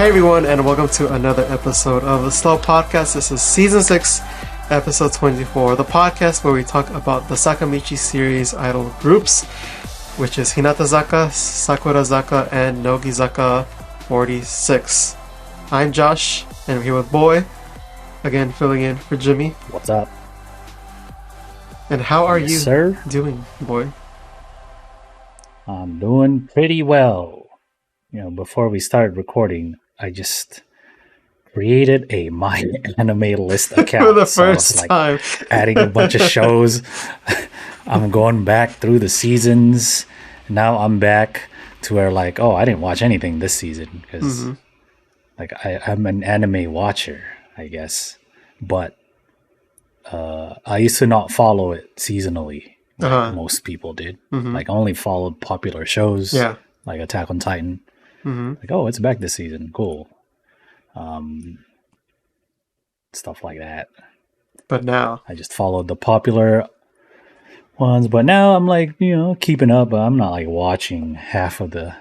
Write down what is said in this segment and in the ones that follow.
Hey everyone, and welcome to another episode of the Slow Podcast. This is Season 6, Episode 24, the podcast where we talk about the Sakamichi series idol groups, which is Hinatazaka, Sakurazaka, and Nogizaka 46. I'm Josh, and I'm here with Boy, again filling in for Jimmy. What's up? And how are Yes, you sir? doing, Boy? I'm doing pretty well. Before we started recording, I just created a My Anime List account. For the So I was, first time. adding a bunch of shows. I'm going back through the seasons. Now I'm back to where I didn't watch anything this season because I'm an anime watcher, I guess. But I used to not follow it seasonally like most people did. I only followed popular shows like Attack on Titan. It's back this season. Cool. Stuff like that. But now, I just followed the popular ones, but now I'm keeping up, but I'm not watching half of the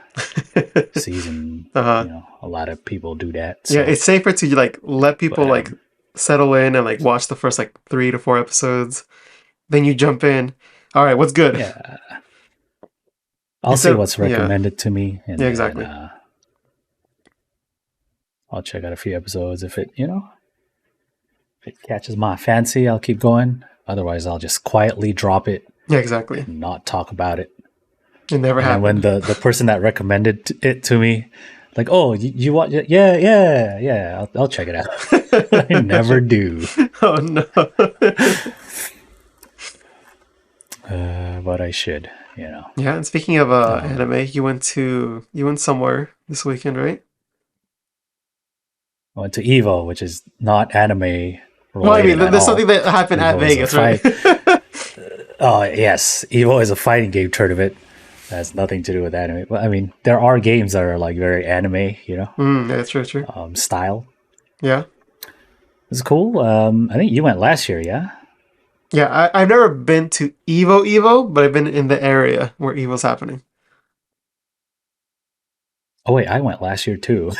season. A lot of people do that. So. yeah, it's safer to let people settle in and watch the first 3 to 4 episodes. Then you jump in. All right, what's good? Yeah. I'll see what's recommended to me. And exactly. Then, I'll check out a few episodes. If it catches my fancy, I'll keep going. Otherwise, I'll just quietly drop it. Yeah, exactly. And not talk about it. It never happened. And when the person that recommended it to me, you watch it? Yeah, I'll check it out. I never do. Oh no. But I should, Yeah, and speaking of anime, you went somewhere this weekend, right? I went to Evo, which is not anime related. Well, I mean, there's something that happened at Vegas, right? Oh, yes. Evo is a fighting game tournament. That has nothing to do with anime. But I mean, there are games that are very anime, That's true. style. Yeah. It's cool. I think you went last year, yeah? Yeah, I've never been to Evo, but I've been in the area where Evo's happening. Oh, wait, I went last year too.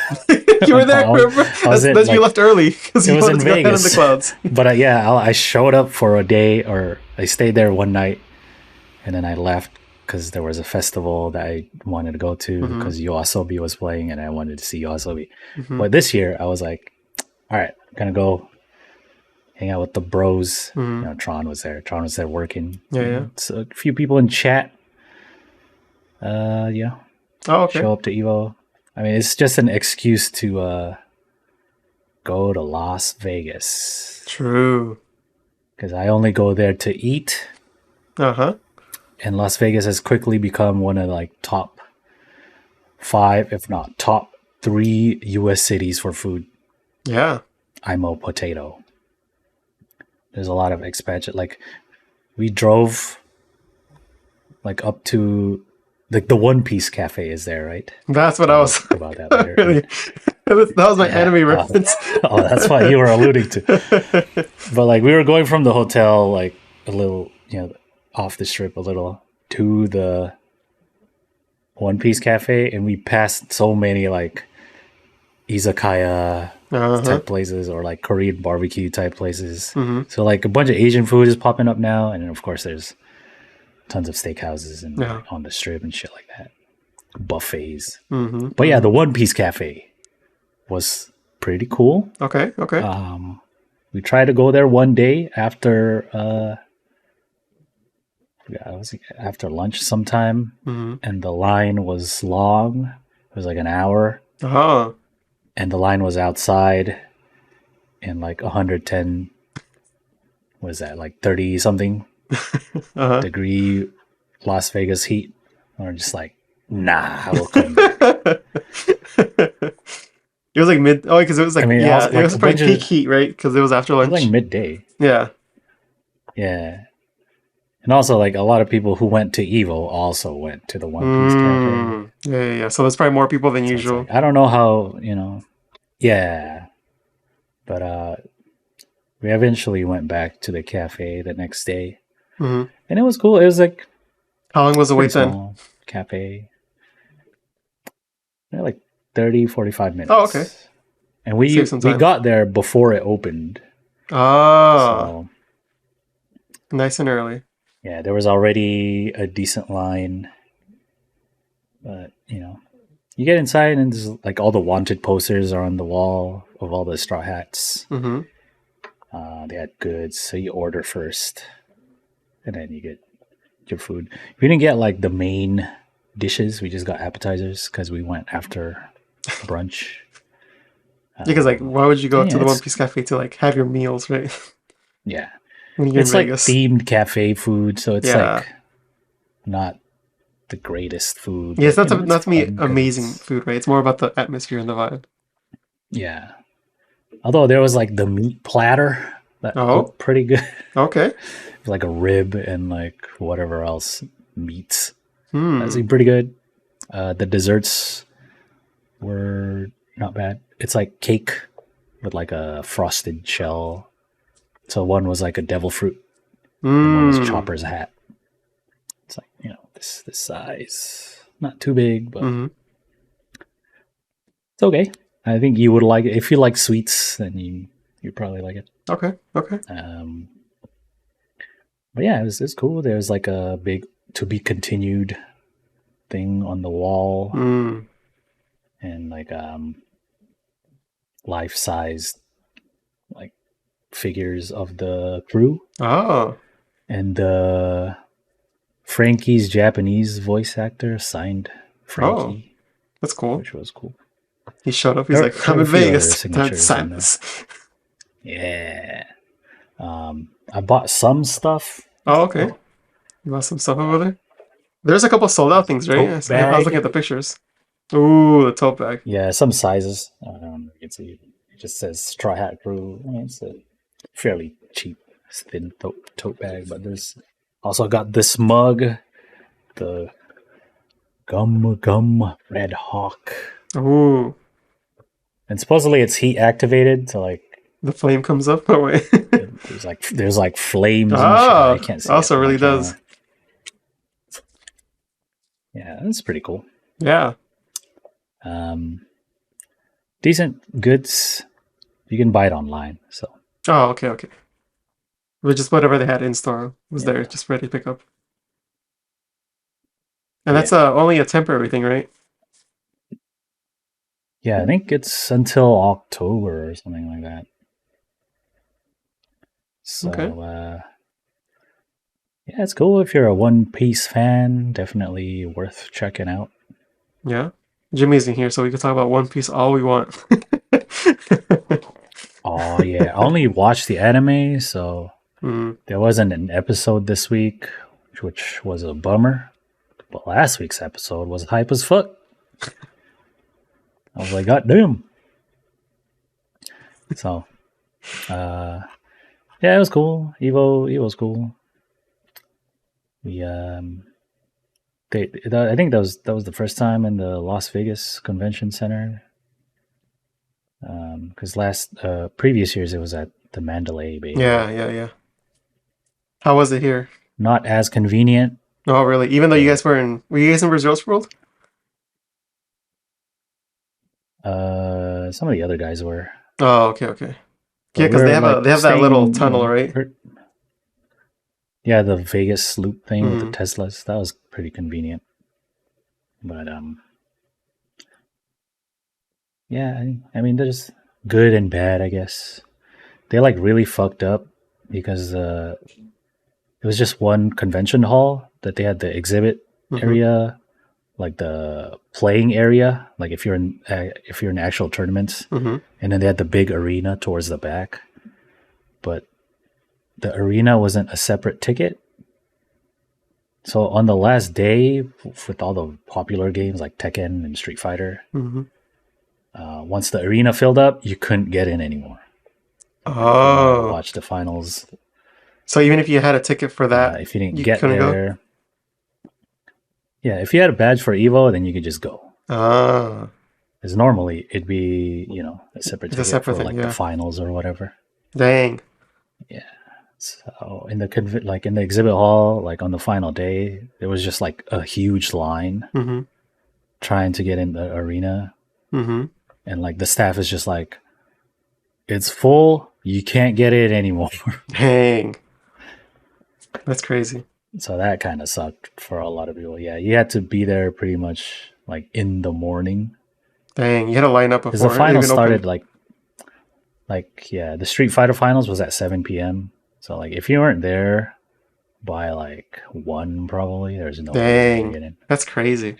You were there, remember? That's you left early because you wanted to go down in the clouds. But I showed up for a day, or I stayed there one night, and then I left because there was a festival that I wanted to go to because YOASOBI was playing, and I wanted to see YOASOBI. But this year, I was like, all right, I'm going to go hang out with the bros. Tron was there. Tron was there working. Yeah. So a few people in chat. Oh, okay. Show up to Evo. I mean, it's just an excuse to go to Las Vegas. True. Because I only go there to eat. And Las Vegas has quickly become one of top 5, if not top 3 U.S. cities for food. Yeah. I'm a potato. There's a lot of expansion. We drove up to the One Piece Cafe is there, right? That's what I was about that later. Really? That was my anime reference. That's what you were alluding to. But we were going from the hotel a little, off the strip a little to the One Piece Cafe, and we passed so many izakaya type places or Korean barbecue type places. So a bunch of Asian food is popping up now, and then of course there's tons of steakhouses and on the strip and shit like that, buffets. But yeah, the One Piece Cafe was pretty cool. Okay. We tried to go there one day after after lunch sometime, and the line was long. It was an hour. And the line was outside in 110, what is that, 30 something degree Las Vegas heat. Or just nah, I will come back. It was mid. Oh, because it was it was probably peak heat, right? Because it was after lunch. It was midday. Yeah. Yeah. And also, a lot of people who went to Evo also went to the One Piece Cafe. Yeah. So there's probably more people than usual. I don't know how, Yeah. But we eventually went back to the cafe the next day. And it was cool. It was how long was the wait then? Cafe. 30, 45 minutes. Oh, okay. And we Save some time. got there before it opened. Ah, So nice and early. yeah, there was already a decent line. But, you get inside and there's like all the wanted posters are on the wall of all the Straw Hats. Mm-hmm. They had goods, so you order first, and then you get your food. We didn't get like the main dishes; we just got appetizers because we went after brunch. Because like, why would you go to the it's- One Piece Cafe to like have your meals, right? Yeah, When you're it's in like Vegas. themed cafe food, so it's Yeah. like not the greatest food. Yeah, it's but, not to me fun 'cause amazing it's- food, right? It's more about the atmosphere and the vibe. Yeah, although there was like the meat platter that Oh. looked pretty good. Okay. Like a rib and like whatever else meats. That's Hmm. pretty good. The desserts were not bad. It's like cake with like a frosted shell. So one was like a devil fruit, and one was Mm. Chopper's hat. It's like this size, not too big, but Mm-hmm. it's okay. I think you would like it if you like sweets. Then you probably like it. Okay. Okay. But yeah, it's cool. There's like a big to be continued thing on the wall, Mm. and like life sized like figures of the crew, Oh. and Frankie's Japanese voice actor signed Frankie, That's cool. which was cool. He showed up. He's There- like, there I'm are in a few other Vegas. Time to signatures sign in there. this. Yeah. I bought some stuff. Oh, okay. You bought some stuff over there? There's a couple sold out things, right? Tote I was bag. looking at the pictures. Ooh, the tote bag. Yeah, some sizes. I don't know if you can see. It just says Straw Hat Crew. I mean, it's a fairly cheap, thin tote bag, but there's also got this mug, the Gum Red Hawk. Ooh, And supposedly it's heat activated, so like the flame comes up. Oh, wait. there's like flames and shit. Oh, I can't see. also it on really camera. does. Yeah, that's pretty cool. Yeah. Decent goods. You can buy it online. So Oh, okay, okay. But just whatever they had in store was Yeah. there, just ready to pick up. And that's only a temporary thing, right? yeah, I think it's until October or something like that. So Okay. yeah, it's cool if you're a One Piece fan. Definitely worth checking out. Yeah. Jimmy's in here, so we can talk about One Piece all we want. Oh yeah, I only watched the anime, so Mm. there wasn't an episode this week, which was a bummer. But last week's episode was hype as fuck. I was like, God damn. So, yeah, it was cool. Evo's cool. We I think that was the first time in the Las Vegas Convention Center. Because previous years it was at the Mandalay Bay. Yeah. How was it here? Not as convenient. Oh, really? Even though you guys were you guys in Resorts World? Some of the other guys were. Oh, okay. Yeah, But because they have we're, they have that little staying, tunnel, right? Yeah, the Vegas loop thing with the Mhm. Teslas. That was pretty convenient. But yeah, I mean, there's good and bad, I guess. They like really fucked up because it was just one convention hall that they had the exhibit Mhm. area, like the playing area, like if you're in actual tournaments, Mhm. and then they had the big arena towards the back. But the arena wasn't a separate ticket. So on the last day, with all the popular games like Tekken and Street Fighter, Mhm. once the arena filled up, you couldn't get in anymore. Oh. Watch the finals. So even if you had a ticket for that, If you didn't you get couldn't go? there, yeah, if you had a badge for Evo, then you could just go. Ah. Because normally it'd be a separate It's a ticket separate for thing, like yeah. the finals or whatever. Dang. So in the exhibit hall, like on the final day, there was just like a huge line Mhm. trying to get in the arena. Mm-hmm. and like the staff is just like, it's full, you can't get it anymore. Dang. That's crazy. So that kind of sucked for a lot of people. Yeah, you had to be there pretty much like in the morning Dang, you had to line up because the before it finals even started opened. like yeah, the Street Fighter finals was at 7 p.m. So like if you weren't there by like 1 probably, there's no way you're gonna Dang, get in. that's crazy.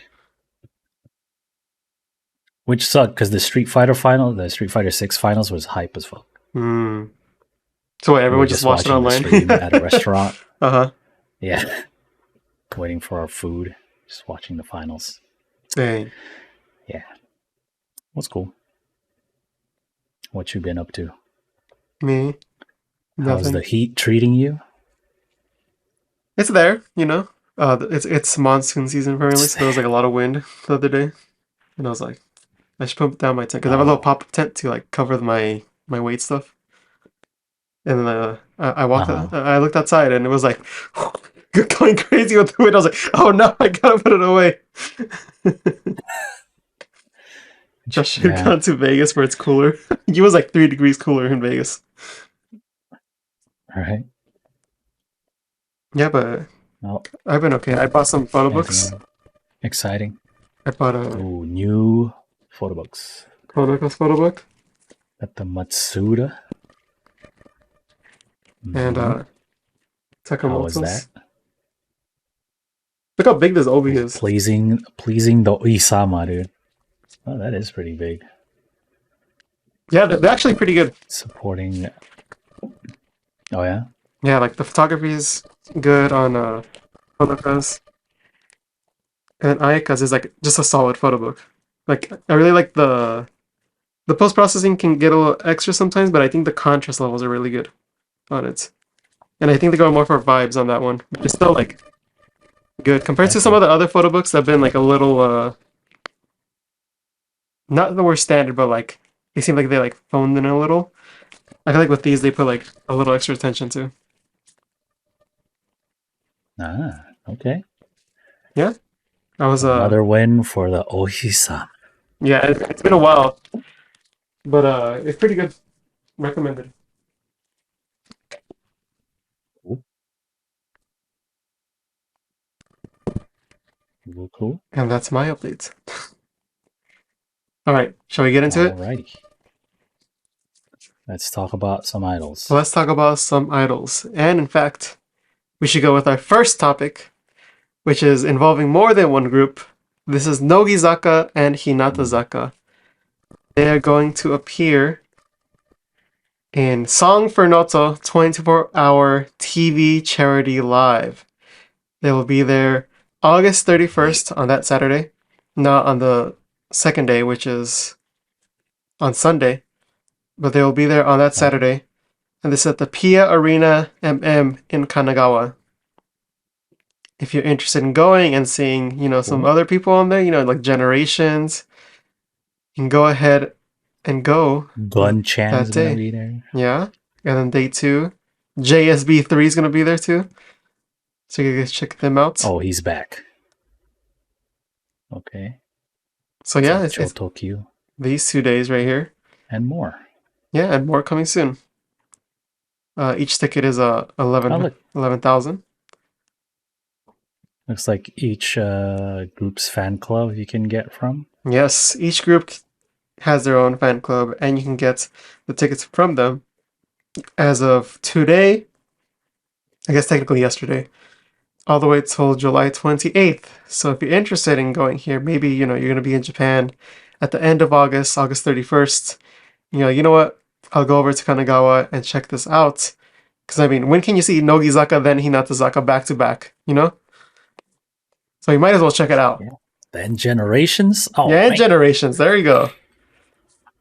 Which sucked because the Street Fighter final, the Street Fighter 6 finals was hype as fuck. Hmm. So what, We were everyone just just watched it watching the online? stream at a restaurant. Uh-huh. Yeah. Waiting for our food, just watching the finals. Dang. Yeah. What's cool? What you been up to? Me? How's the Nothing. heat treating you? It's there, you know. It's monsoon season apparently, so there was like a lot of wind the other day, and I was like, I should put down my tent because I have a little Oh. pop-up tent to like cover my weight stuff. And then I walked, Uh-huh. I looked outside, and it was like going crazy with the wind. I was like, oh no, I gotta put it away. I should have Yeah. gone to Vegas where it's cooler. It was like 3 degrees cooler in Vegas. All right. Yeah, but Well, I've been okay. I bought some photo books. anything exciting? I bought a Oh, new photo books Kodakas photo book at the Matsuda. and Mhm. How was that? Takamoto's. Look how big this obi Oh, is. pleasing the Isama, dude. Oh, that is pretty big. Yeah, they're actually pretty good. Supporting. Oh yeah. Yeah, like the photography is good on Kodakas. And Ayaka's is like just a solid photo book. Like I really like the post processing can get a little extra sometimes, but I think the contrast levels are really good on it. And I think they go more for vibes on that one. It's still like good compared to That's some of cool. the other photo books that have been like a little not the worst standard, but like they seem like they like phoned in a little. I feel like with these they put like a little extra attention to. Ah, okay. Yeah. I was Another win for the Ohisama. yeah, it's been a while, but it's pretty good. Recommended. Cool. Cool, cool. And that's my update. All right, shall we get into it? Alrighty. Let's talk about some idols. So let's talk about some idols. And in fact, we should go with our first topic, which is involving more than one group. This is Nogizaka and Hinatazaka. They are going to appear in Song for Noto 24-hour TV charity live. They will be there August 31st on that Saturday, not on the second day, which is on Sunday, but they will be there on that Saturday. And this is at the Pia Arena MM in Kanagawa. If you're interested in going and seeing, some Cool. other people on there, like Generations, you can go ahead and go Gun Chan's that gonna day. be there. Yeah. And then day 2, JSB3 is going to be there too. So you guys check them out. Oh, he's back. Okay. So yeah, it's Chotokyu these 2 days right here. and more. Yeah, and more coming soon. Each ticket is Oh, look. 11,000. Looks like each group's fan club you can get from. Yes, each group has their own fan club, and you can get the tickets from them as of today. I guess technically yesterday, all the way till July 28th. So if you're interested in going here, maybe you're going to be in Japan at the end of August, August 31st. You know what? I'll go over to Kanagawa and check this out. Because I mean, when can you see Nogizaka then Hinatazaka back to back? So you might as well check it out. Yeah. Then Generations. Oh, Yeah, and man. Generations. There you go.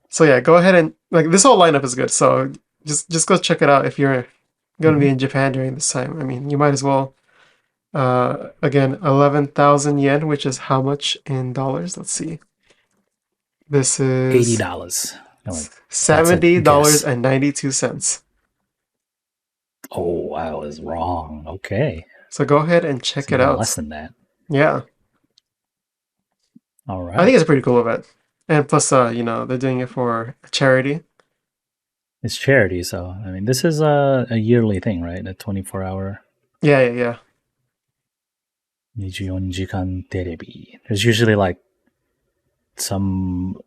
So yeah, go ahead and like this whole lineup is good. So just go check it out if you're going to be in Japan during this time. I mean, you might as well. Again, 11,000 yen, which is how much in dollars? Let's see. This is $80. No, wait. $70.92. Oh, I was wrong. Okay. So go ahead and check It's it even out. less than that. Yeah, All I right. think it's a pretty cool event. And plus, they're doing it for a charity. It's charity, so I mean, this is a yearly thing, right? A 24-hour Yeah, yeah, yeah. 24時間 terebi. There's usually like some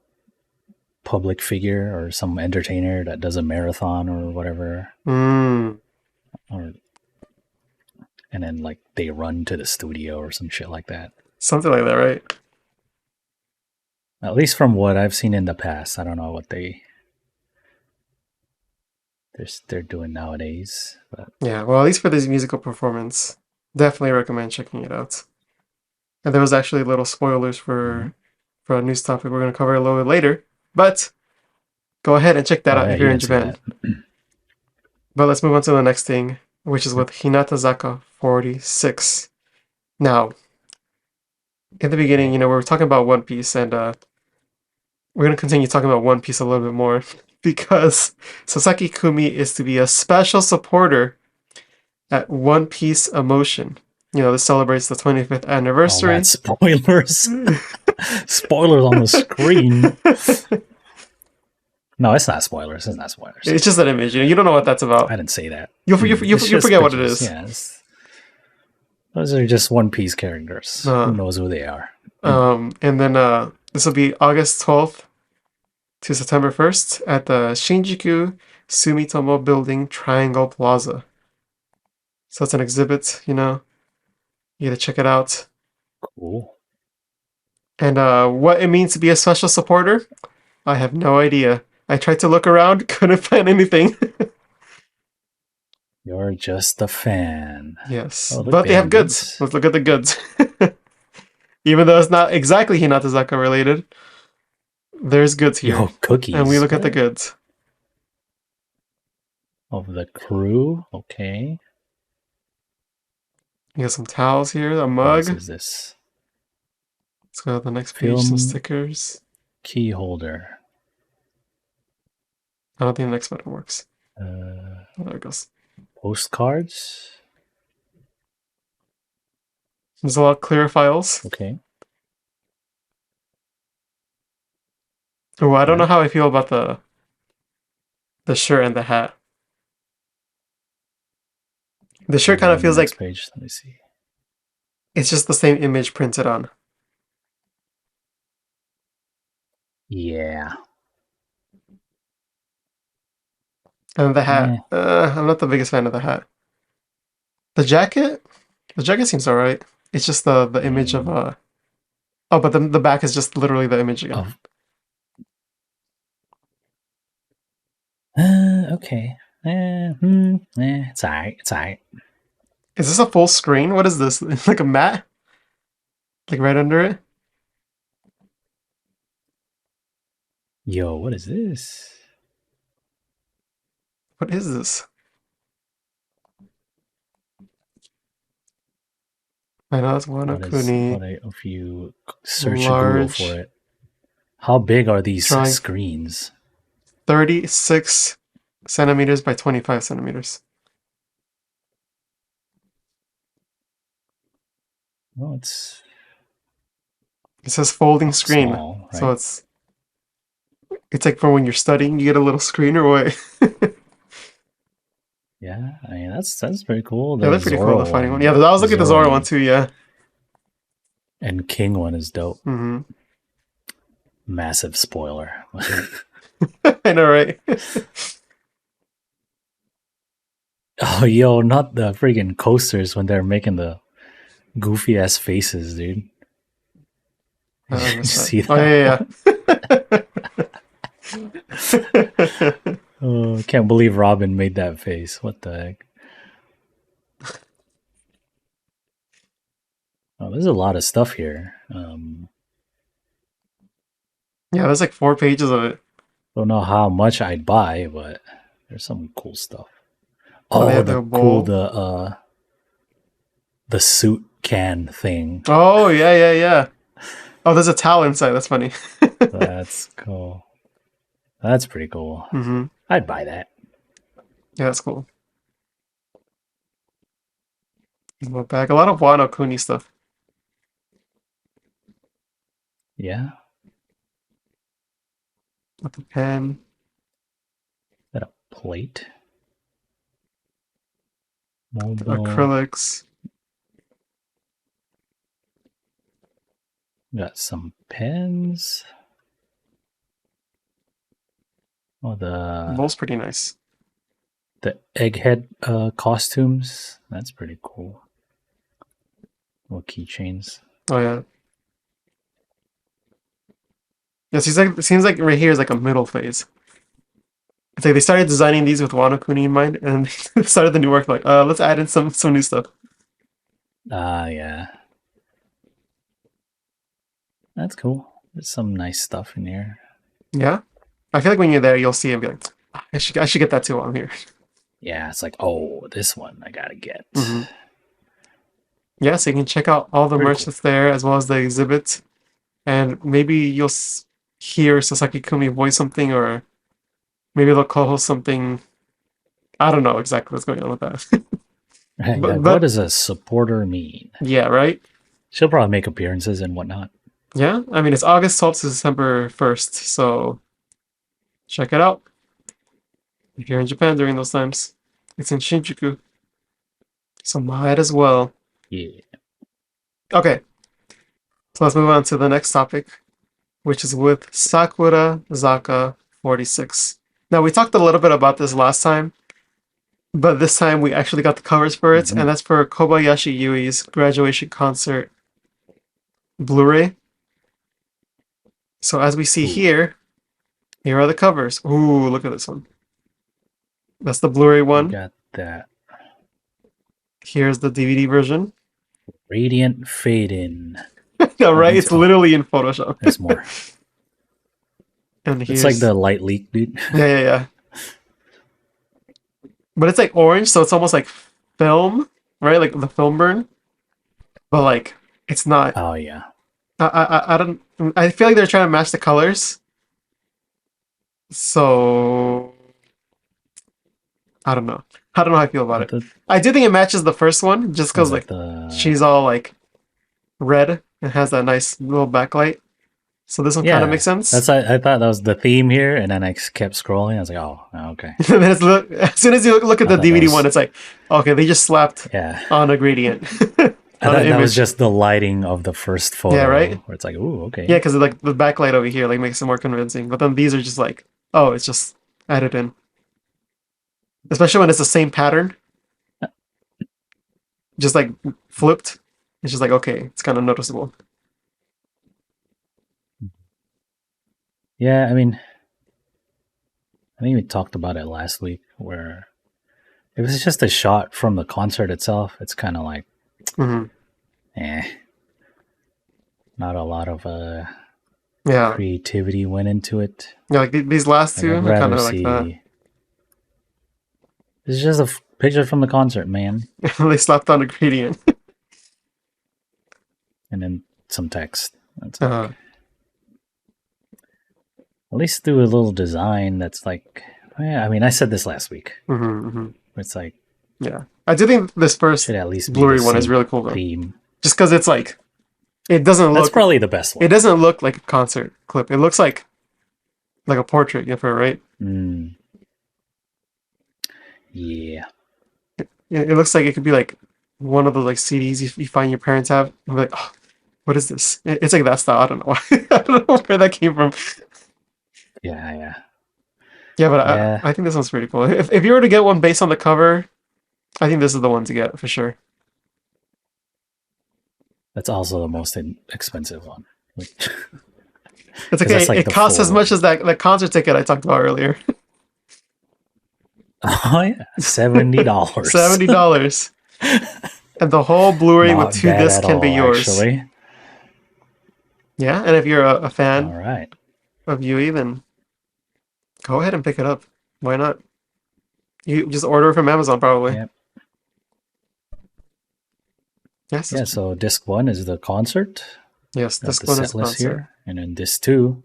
public figure or some entertainer that does a marathon or whatever, Mm, or and then like they run to the studio or some shit like that. something like that, right? At least from what I've seen in the past, I don't know what they're doing nowadays. But Yeah, well, at least for this musical performance, definitely recommend checking it out. And there was actually little spoilers for a news topic we're going to cover a little bit later. But go ahead and check that oh out yeah, if you you're in didn't say Japan. that. But let's move on to the next thing, which is with Hinatazaka 46. Now, in the beginning, Okay. we were talking about One Piece, and we're going to continue talking about One Piece a little bit more because Sasaki Kumi is to be a special supporter at One Piece Emotion. This celebrates the 25th Oh man, anniversary. spoilers! Spoilers on the screen. No, it's not spoilers. It's not spoilers. It's just an image. You don't know what that's about. I didn't say that. You'll It's just forget what it pictures. is. Yeah, those are just One Piece characters. Who knows who they are? And then this will be August 12th to September 1st at the Shinjuku Sumitomo Building Triangle Plaza. So it's an exhibit, you gotta check it out. Cool. And what it means to be a special supporter, I have no idea. I tried to look around, couldn't find anything. You're just a fan. Yes, Oh, look, but they have goods. Let's look at the goods. Even though it's not exactly Hinatazaka related, there's goods here. Yo, cookies. And we look at the goods. Of the crew. Okay. You got some towels here, a What mug. else is this? Let's go to the next page, some stickers. Key holder. I don't think the next button works. Oh, there it goes. Postcards. There's a lot of clear files. Okay. Oh, I don't know how I feel about the shirt and the hat. The shirt kind of feels like page. Let me see. It's just the same image printed on. Yeah. And the hat. I'm not the biggest fan of the hat. The jacket seems alright. It's just the image of Oh, but the back is just literally the image again. Okay. It's alright. It's alright. Is this a full screen? What is this? Like a mat? Like right under it? Yo, what is this? What is this? I know it's Wano Kuni. If you search Google for it. How big are these screens? 36 centimeters by 25 centimeters. Well, it says folding screen. Small, right? So it's like for when you're studying, you get a little screen or what? Yeah, I mean that's pretty cool. Yeah, they're pretty cool. The fighting one. Yeah, I was looking at the Zoro one too. Yeah. And King one is dope. Mm-hmm. Massive spoiler. I know, right? Oh, yo, not the friggin' coasters when they're making the goofy ass faces, dude. You see that? Oh yeah. Oh, I can't believe Robin made that face. What the heck? Oh, there's a lot of stuff here. Yeah, there's like 4 pages of it. Don't know how much I'd buy, but there's some cool stuff. Oh, the suit can thing. Oh yeah. Oh, there's a towel inside. That's funny. That's cool. That's pretty cool. Mm-hmm. I'd buy that. Yeah, that's cool. Back. A lot of Wano Kuni stuff. Yeah. with the pen. Is that a plate? Mobile. Acrylics. Got some pens. Oh, Bowl's pretty nice. the egghead costumes. That's pretty cool. Little keychains. Oh yeah. Yeah, it seems like right here is like a middle phase. It's like they started designing these with Wano Kuni in mind, and they started the new work like, let's add in some new stuff. Yeah. That's cool. There's some nice stuff in here. Yeah, I feel like when you're there, you'll see it and be like, I should get that too while I'm here. Yeah, it's like, oh, this one I gotta get. Mm-hmm. Yeah, so you can check out all the Very merch cool. that's there, as well as the exhibit, and maybe you'll hear Sasaki Kumi voice something, or maybe they'll co-host something. I don't know exactly what's going on with that. Yeah, but what does a supporter mean? Yeah, right? She'll probably make appearances and whatnot. Yeah, I mean, it's August 12th to December 1st, so check it out if you're in Japan during those times. It's in Shinjuku, so might as well. Yeah. Okay, so let's move on to the next topic, which is with Sakura Zaka 46. Now, we talked a little bit about this last time, but this time we actually got the covers for it, and that's for Kobayashi Yui's graduation concert Blu-ray. So as we see here are the covers. Ooh, look at this one. That's the Blu-ray one. Got that. Here's the DVD version. Radiant Fade In. No, right? It's literally in Photoshop. There's more. And it's like the light leak, dude. Yeah. But it's like orange, so it's almost like film, right? Like the film burn. But like, it's not. Oh yeah. I don't. I feel like they're trying to match the colors. So I don't know. I don't know how I feel about it. I do think it matches the first one, just because like she's all like red and has that nice little backlight. So this one kind of makes sense. I thought that was the theme here, and then I kept scrolling. I was like, oh, okay. And then as soon as you look at the DVD one, it's like, okay, they just slapped on a gradient. I thought that was just the lighting of the first photo. Yeah, right? Where it's like, ooh, okay. Yeah, because like the backlight over here like makes it more convincing. But then these are just like, oh, it's just added in. Especially when it's the same pattern. Just like flipped. It's just like, okay, it's kind of noticeable. Yeah, I mean, I think we talked about it last week where it was just a shot from the concert itself. It's kind of like, not a lot of creativity went into it. Yeah, like these last two are kind of like that. It's just a picture from the concert, man. They slapped on a gradient. And then some text. That's like, at least do a little design that's like, I mean, I said this last week. It's like, yeah, I do think this first at least Blu-ray one is really cool though. Theme. Just because it's like, it doesn't look. That's probably the best one. It doesn't look like a concert clip. It looks like a portrait of her, right? Yeah. It looks like it could be like one of the like CDs you find your parents have. And be like, oh, what is this? It's like that style. I don't know why. I don't know where that came from. Yeah, but I think this one's pretty cool. If you were to get one based on the cover, I think this is the one to get for sure. That's also the most expensive one. It's okay. Like it costs as much as that concert ticket I talked about earlier. Oh yeah, $70. $70, and the whole Blu-ray with 2 discs can be yours. Actually. Yeah, and if you're a fan of Yui, then go ahead and pick it up. Why not? You just order it from Amazon, probably. Yep. Yes. Yeah. So disc 1 is the concert. Yes, disc 1 is the concert. Here, and then disc 2,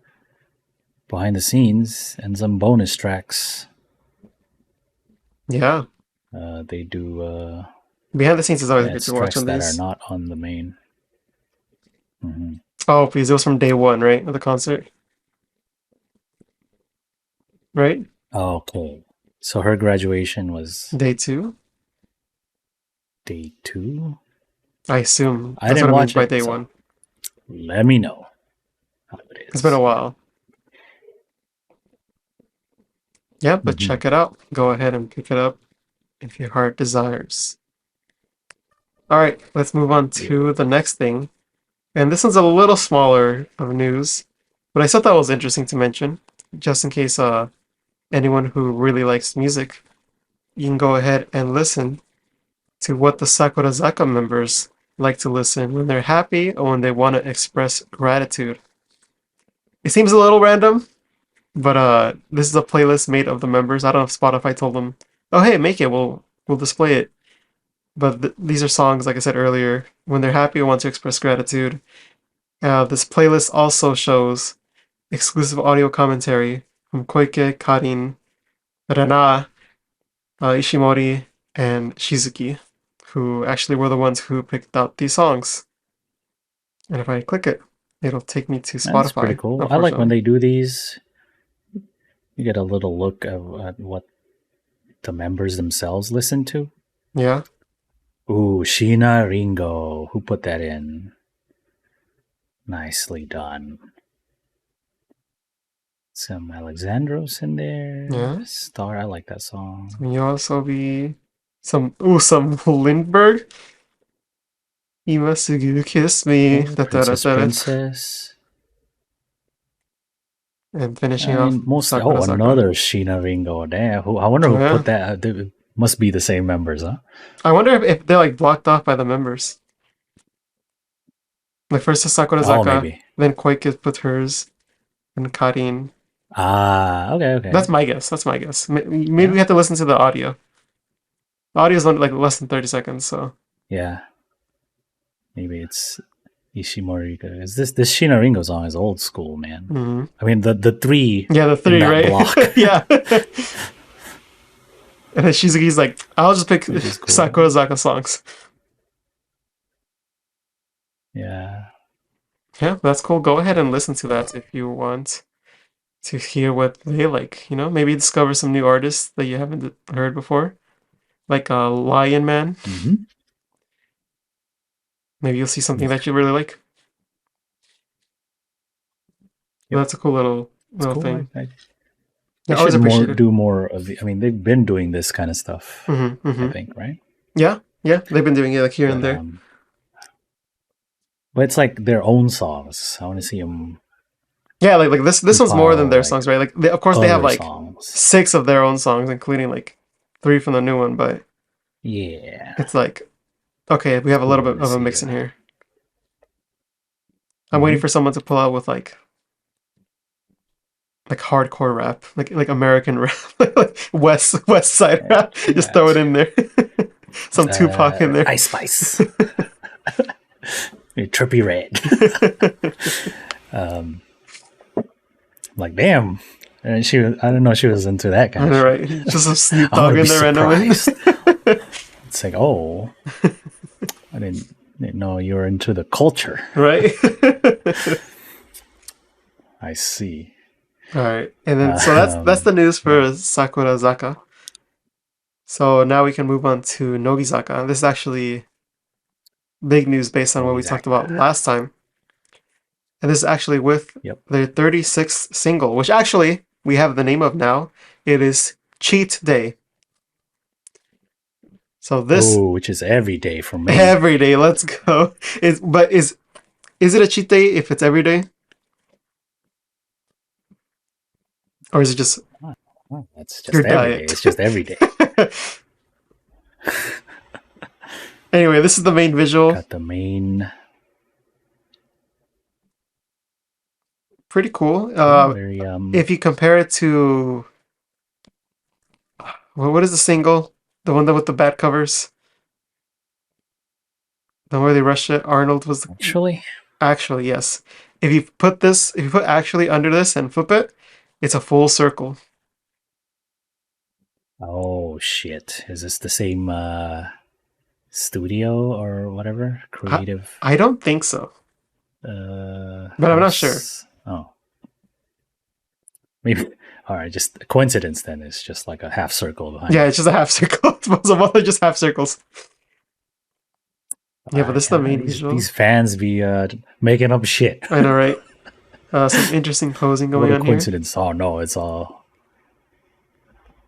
behind the scenes, and some bonus tracks. Yeah. They do. Behind the scenes is always good to watch on that these. Are not on the main. Oh, because it was from day 1, right, of the concert. right? Okay. So her graduation was Day 2. day 2? I assume I that's what didn't it means watch by it, day so 1. let me know how it It's been a is. while. Yeah, but Mm-hmm. check it out. Go ahead and pick it up if your heart desires. All right, let's move on Yep. to the next thing. And this one's a little smaller of news, but I thought that was interesting to mention, just in case anyone who really likes music, you can go ahead and listen to what the Sakurazaka members like to listen when they're happy or when they want to express gratitude. It seems a little random, but this is a playlist made of the members. I don't know if Spotify told them, "Oh, hey, make it. We'll display it." But these are songs, like I said earlier, when they're happy or want to express gratitude. This playlist also shows exclusive audio commentary from Koike, Karin, Rena, Ishimori, and Shizuki, who actually were the ones who picked out these songs. And if I click it, it'll take me to That's pretty Spotify, cool. I like when unfortunately. they do these. You get a little look at what the members themselves listen to. Yeah. Ooh, Sheena Ringo. Who put that in? Nicely done. Some Alexandros in there. Yeah. Star, I like that song. Some Yoasobi. Some Lindbergh. Imasugu Kiss Me. Okay, Da, da, da, Princess da, da. Princess. And finishing I off mean, most. Oh, Sakurazaka. another Sheena Ringo. Damn. I wonder Oh who put yeah. that. It must be the same members, huh? I wonder if they're like blocked off by the members. Like first to Oh, Sakurazaka, maybe. then Koike put hers, and Karin. Ah, okay, That's okay. my guess. That's my guess. Maybe we Yeah, have to listen to the audio. The audio is only like less than 30 seconds, so. yeah. Maybe it's Ishimori. Is this Sheena Ringo song is old school, man. Hmm. I mean, the three Yeah, the in three, that right? block, Yeah. And then Shizuki's like, I'll just pick which is cool. Sakurazaka songs. Yeah. Yeah, that's cool. Go ahead and listen to that if you want to hear what they like. Maybe discover some new artists that you haven't heard before, like Lion Man. Mm-hmm. Maybe you'll see something that you really like. Yep. That's a cool little It's little cool. thing. They Yeah, always should appreciate it. do more of the. I mean, they've been doing this kind of stuff. Hmm. I Hmm. think, right? Yeah, yeah, they've been doing it like here and But there. but it's like their own songs. I want to see them Yeah, like this one's more than compile their like songs, right? Like of course they have other like songs. 6 of their own songs, including like 3 from the new one. But Yeah, it's like okay, we it's have a little cool bit to of a see mix in that. here. I'm waiting Mm-hmm. for someone to pull out with like hardcore rap, like American rap, like West Side rap. Just throw it That in there. Some Tupac in there. Ice Spice, Trippy Red. Like damn, and she was. I don't know. She was into that kind I of know, shit. right? Just some Snoop I want Dogg to be in there randomly. surprised. It's like, oh, I didn't know you were into the culture. Right? I see. All right, and then so that's the news for Yeah, Sakurazaka. So now we can move on to Nogizaka. This is actually big news based on what we talked Nogizaka. about last time. And this is actually with Yep. their 36th single, which actually we have the name of now. It is Cheat Day. So this Oh, which is every day for me. every day, let's go. Is it a cheat day if it's every day? Or is it just Oh, that's your just every day. diet? It's just every day. Anyway, this is the main visual. Got the main. Pretty cool. Yeah, very If you compare it to what is the single? The one that with the bad covers? The one where they rush it. Arnold was actually. actually, yes. If you put actually under this and flip it, it's a full circle. Oh shit! Is this the same studio or whatever? I, Creative I don't think so, but I'm not sure. house. Oh, maybe. all right, just a coincidence then. It's just like a half circle behind. Yeah, it. it's just a half circle. Most of all are just half circles. Yeah, but this is the main visual. These fans be making up shit. I know, right? Some interesting posing What going a on here. coincidence. Oh no, it's all.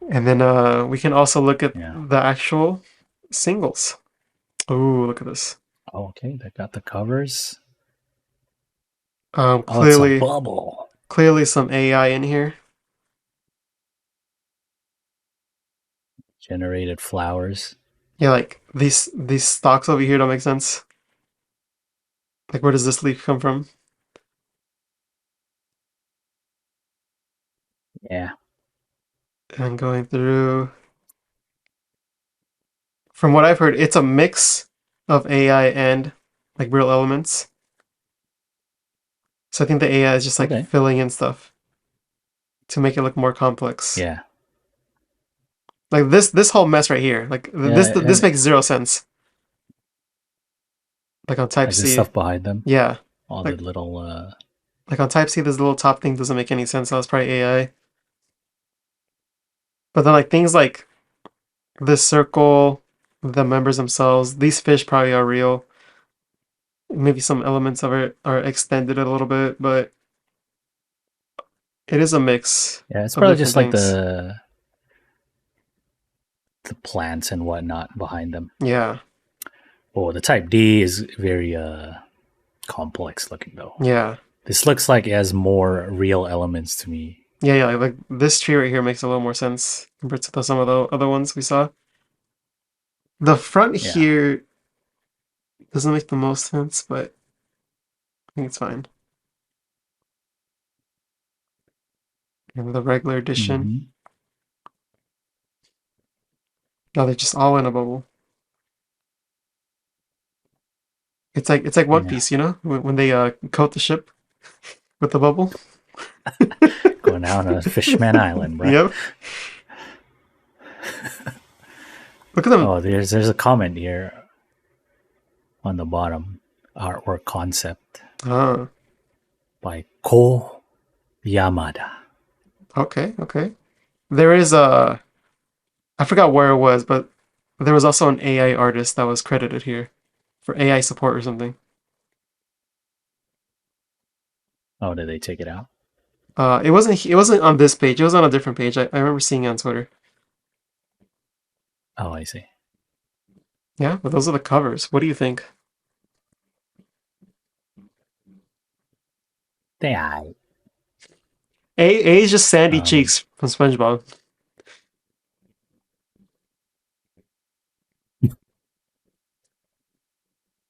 And then we can also look at Yeah. the actual singles. Oh, look at this. Oh, okay, they got the covers. Um, Oh, it's a clearly, bubble. clearly some AI in here. Generated flowers. Yeah, like these stalks over here don't make sense. Like, where does this leaf come from? Yeah. And going through, from what I've heard, it's a mix of AI and like real elements. So I think the AI is just like Okay. filling in stuff to make it look more complex. Yeah. Like this whole mess right here. Like this and makes zero sense. Like on Type like C. the stuff behind them. Yeah. All Like, the little. like on Type C, this little top thing doesn't make any sense. That was probably AI. But then like things like this circle, the members themselves, these fish probably are real. Maybe some elements of it are extended a little bit, but it is a mix Yeah, it's of probably different just like things. the plants and whatnot behind them. Yeah. Oh, the Type D is very complex looking though. Yeah. This looks like it has more real elements to me. Yeah, like this tree right here makes a little more sense compared to some of the other ones we saw. The front Yeah. here doesn't make the most sense, but I think it's fine. And the regular edition. Mhm. No, they're just all in a bubble. It's like One Yeah. Piece, you know, when they coat the ship with the bubble. Going out on a Fishman Island, bro. Yep. Look at them. Oh, there's a comment here on the bottom. Artwork concept Ah, by Ko Yamada. okay. There is I forgot where it was, but there was also an AI artist that was credited here for AI support or something. Oh, did they take it out? It wasn't on this page. It was on a different page. I remember seeing it on Twitter. Oh, I see. Yeah, but those are the covers. What do you think? They are. A is just Sandy Um, Cheeks from SpongeBob.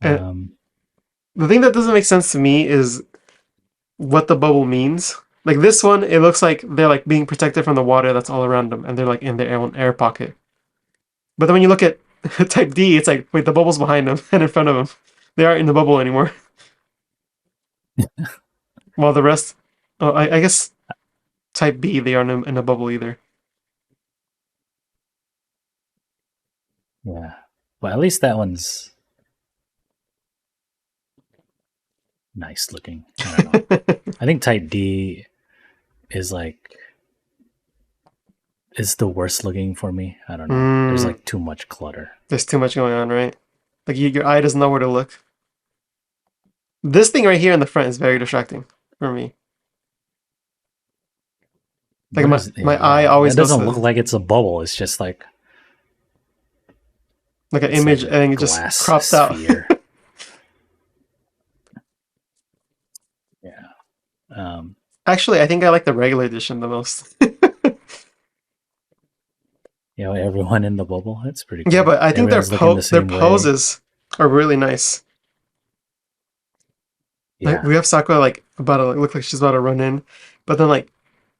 And um, the thing that doesn't make sense to me is what the bubble means. Like this one, it looks like they're like being protected from the water that's all around them, and they're like in their own air pocket. But then when you look at Type D, it's like, wait, the bubble's behind them and in front of them. They aren't in the bubble anymore. While the rest, oh, I guess Type B, they aren't in a bubble either. yeah. Well, at least that one's nice looking. I don't know. I think Type D is like is the worst looking for me. I don't know. There's like too much clutter. There's too much going on, right? Like your eye doesn't know where to look. This thing right here in the front is very distracting for me. Like my eye always that goes doesn't to look like it's a bubble. It's just like like an it's image like a and it just glass crops out. sphere. Yeah. Actually, I think I like the regular edition the most. You know, everyone in the bubble. That's pretty cool. Yeah, but I think Everyone's looking the their same way. poses are really nice. Like Yeah. we have Sakura like about to look like she's about to run in, but then like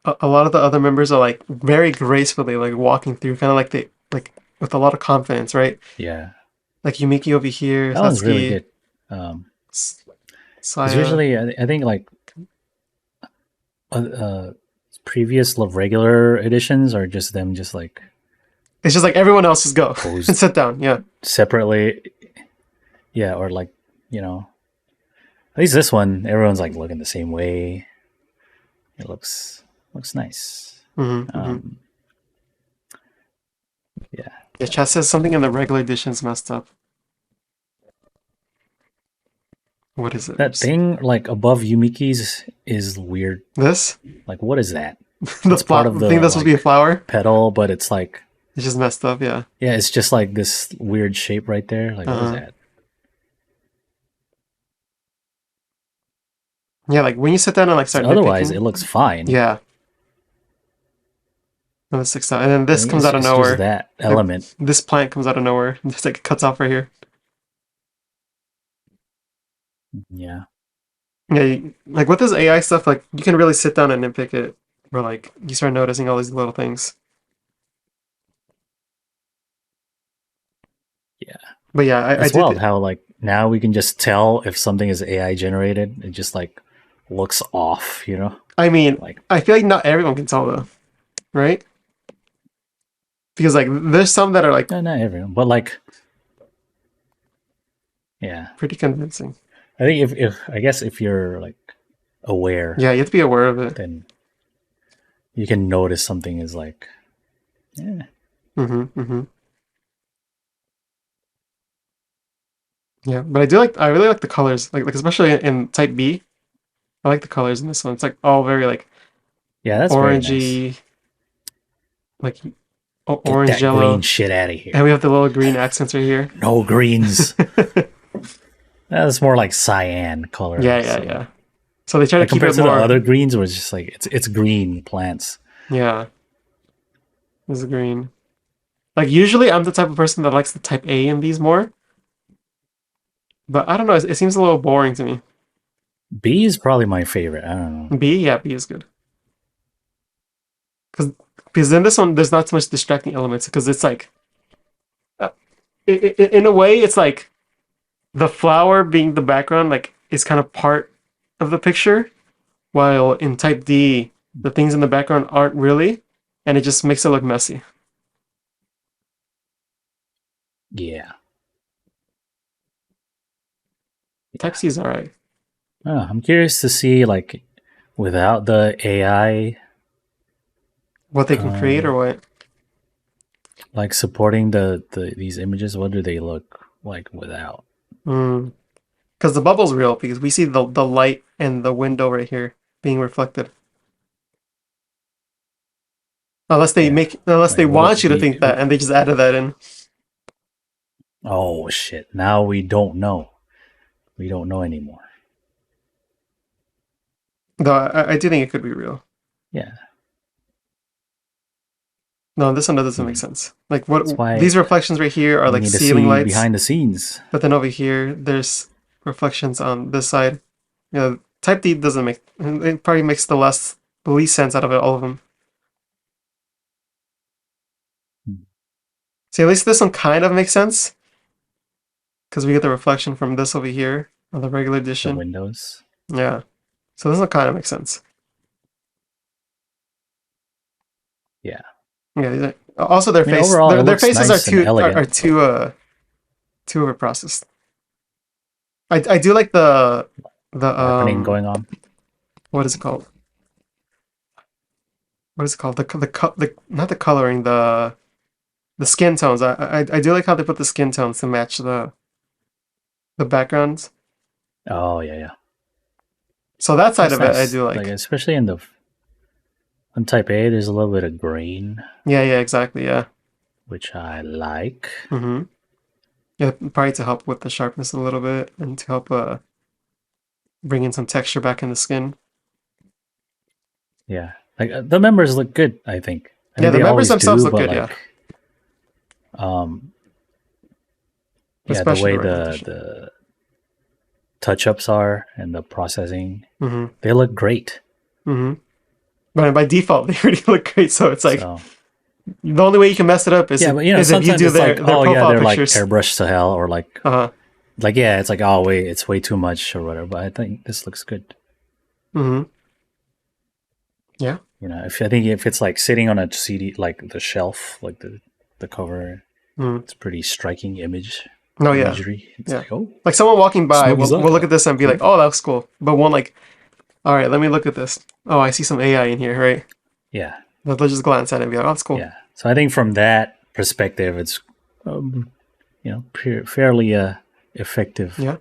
a lot of the other members are like very gracefully like walking through, kind of like they like with a lot of confidence, right? Yeah. Like Yumiki over here, That one's really Satsuki, good. S- Because Saya. usually, I think like previous regular editions are just them just like It's just like everyone else just go and posed sit down. Yeah. separately. Yeah, or like, you know, at least this one, everyone's like looking the same way. It looks nice. Mm-hmm, mm-hmm. Yeah. Yeah, chat says something in the regular edition's messed up. What is it? That thing like above Yumiki's is weird. This? Like, what is that? The It's part of thing the that's supposed to be a like flower? petal, but it's like It's just messed up, yeah. yeah, it's just like this weird shape right there. Like, what is that? Yeah, like when you sit down and like start Otherwise, nitpicking. it looks fine. Yeah. And this sticks out. And then this comes out of It's nowhere. just that element. Like, this plant comes out of nowhere. Just like it cuts off right here. Yeah. Yeah, like with this AI stuff, like you can really sit down and nitpick it, where like you start noticing all these little things. Yeah. But yeah, I It's did. wild how like now we can just tell if something is AI generated. It just like looks off, you know? I mean, Like I feel like not everyone can tell though, right? Because like there's some that are like not everyone, but like yeah. pretty convincing. I think if I guess if you're like aware, Yeah, you have to be aware of it. then you can notice something is like yeah. Mm-hmm. Mm-hmm. Yeah, but I really like the colors, like especially in Type B. I like the colors in this one. It's like all very like Yeah, that's very nice. orangey, like Get orange that yellow, green shit out of here. and we have the little green accents right here. No greens. That's more like cyan color. Yeah, yeah, so. yeah. So they try to Like keep compared it to more. the other greens, where it's just like it's green plants. Yeah, this is green. Like usually, I'm the type of person that likes the Type A in these more, but I don't know. It seems a little boring to me. B is probably my favorite. I don't know. B, yeah, B is good. Because in this one, there's not so much distracting elements. Because it's like, in a way, it's like the flower being the background, like is kind of part of the picture, while in Type D, the things in the background aren't really, and it just makes it look messy. Yeah. Type C is alright. Oh, I'm curious to see like without the AI, What they can create or what? like supporting these images. What do they look like without? Because the bubble's real, because we see the light and the window right here being reflected. Unless they want you to think that, and they just added that in. Oh shit! Now we don't know. We don't know anymore. Though I do think it could be real. Yeah. No, this one doesn't make sense. Like what these reflections right here are we like need ceiling to see lights behind the scenes. But then over here, there's reflections on this side. You know, Type D doesn't make. It probably makes the least sense out of all of them. See, at least this one kind of makes sense. Because we get the reflection from this over here on the regular edition. The windows. Yeah. So this one kind of makes sense. Yeah. Yeah. Also, their face, overall, their faces nice are too overprocessed. I do like the happening going on. What is it called? What is it called? The not the coloring, the skin tones. I do like how they put the skin tones to match the backgrounds. Oh yeah. So that side That's of it, nice. I do like. Especially on Type A, there's a little bit of grain. Yeah, exactly, yeah. Which I like. Mm-hmm. Yeah, probably to help with the sharpness a little bit and to help bring in some texture back in the skin. Yeah, like the members look good. I think. The members themselves look good. Like, the way the touch-ups are and the processing, they look great. But by default, they already look great. So it's like the only way you can mess it up is if you do their profile they're pictures. Like airbrushed to hell, or like it's like it's way too much or whatever. But I think this looks good. Yeah. If it's like sitting on a CD, like the shelf, like the cover, it's a pretty striking image. No, yeah. Imagery. It's like someone walking by will look at this and be like, "Oh, that looks cool," but won't like, "All right, let me look at this. Oh, I see some AI in here, right?" Yeah. They'll just glance at it and be like, "Oh, it's cool." Yeah. So I think from that perspective, it's fairly effective, Yeah.